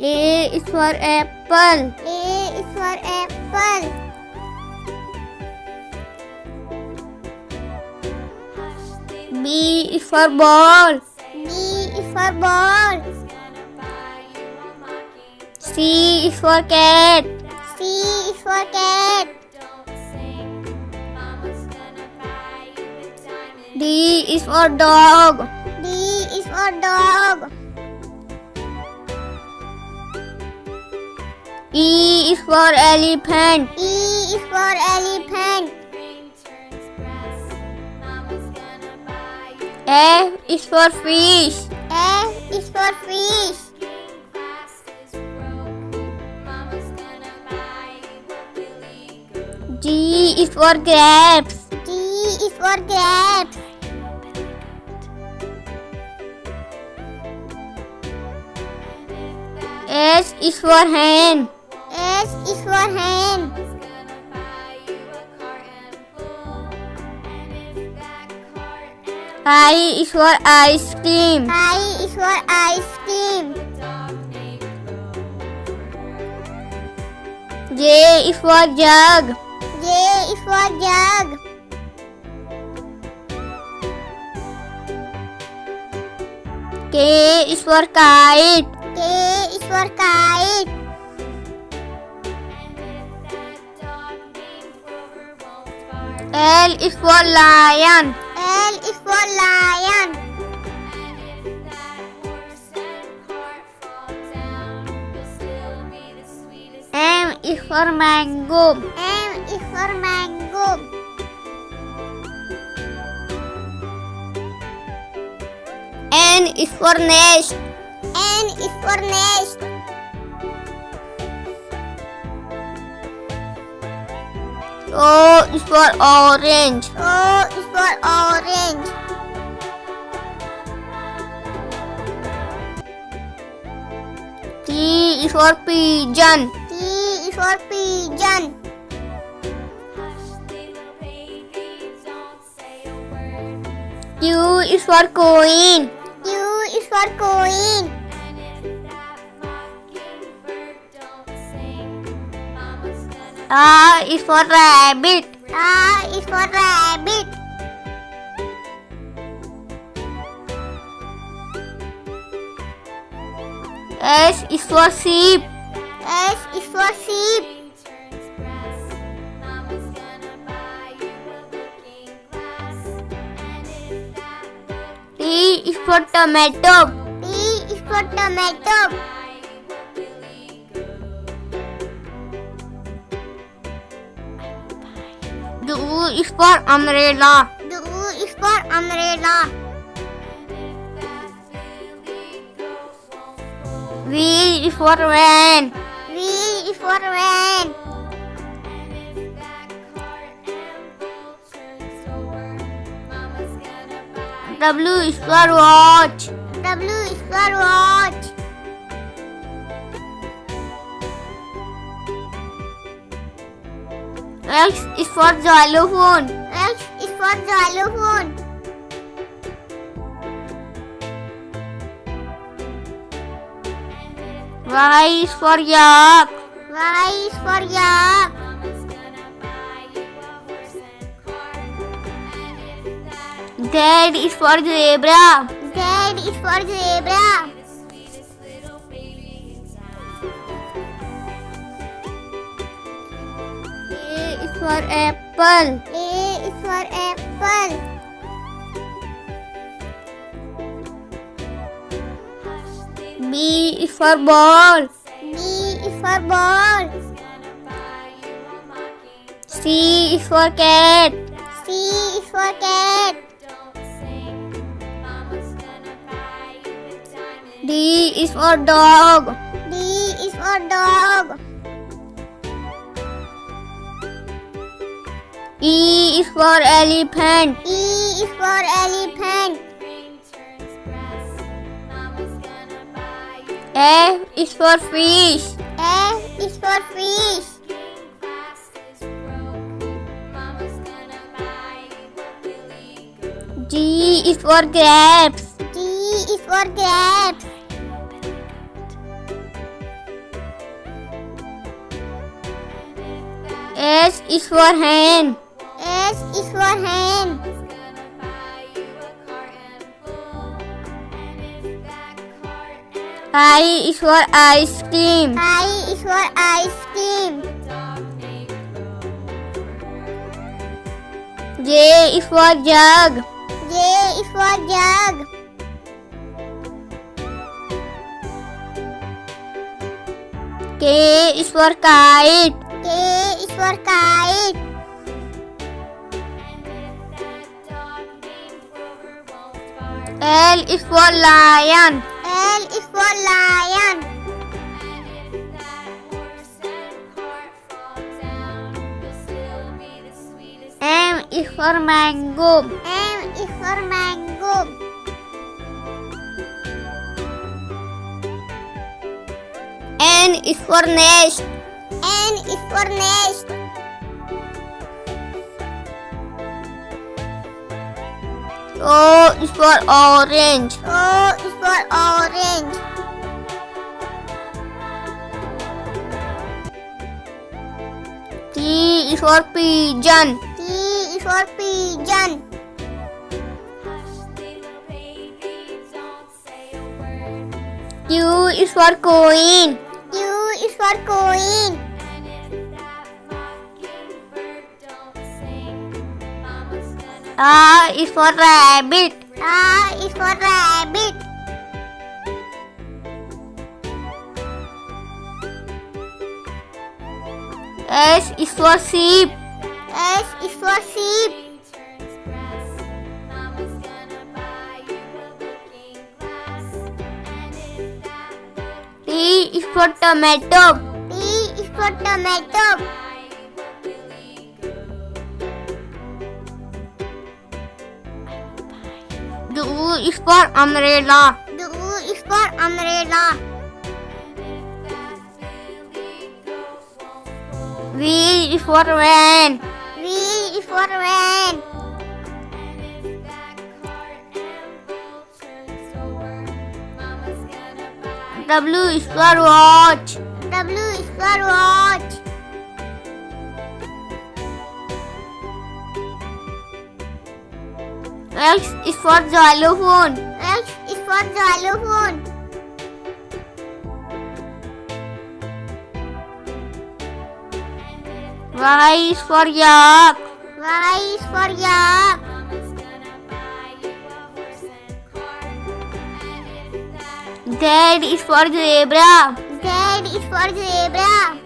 A is for apple. A is for apple. B is for ball. B is for ball. C is for cat. C is for cat. D is for dog. D is for dog. E is for elephant. E is for elephant. F is for fish. F is for fish. G is for grapes. G is for grapes. H is for hen. S is for hen. I is for ice cream. I is for ice cream. J is for jug. J is for jug. K is for kite. K is for kite. L is for lion. L is for lion. M is for mango. M is for mango. N is for nest. N is for nest. O is for orange. O is for orange. T is for pigeon. T is for pigeon. Q is for coin. Q is for coin. R is for rabbit. R is for rabbit. S is for sheep. S is for sheep. T is for tomato. T is for tomato. U is for umbrella. U is for umbrella. V is for van. V is for van. W is for watch. W is for watch. X is for xylophone. X is for xylophone. Y is for yak. Y is for yak. Z is for zebra. Z is for zebra. A is for apple. A is for apple. B is for ball. B is for ball. C is for cat. C is for cat. D is for dog. D is for dog. E is for elephant. E is for elephant. F is for fish. F is for fish. G is for grapes. G is for grapes. H is for hen. S is for hen. I is for ice cream. I is for ice cream. J is for jug. J is for jug. K is for kite. K is for kite. L is for lion. L is for lion. M is for mango. M is for mango. N is for nest. N is for nest. O is for orange. O is for orange. P is for pigeon. P is for pigeon. Q is for queen. Q is for queen. R is for rabbit. R is for rabbit. S is for sheep. S is for sheep. T is for tomato. T is for tomato. U is for umbrella. U is for umbrella. V is for van. V is for van. W is for watch. W is for watch. X is for xylophone. X is for xylophone. Y is for yak. Y is for yak. Z is for zebra. Z is for zebra.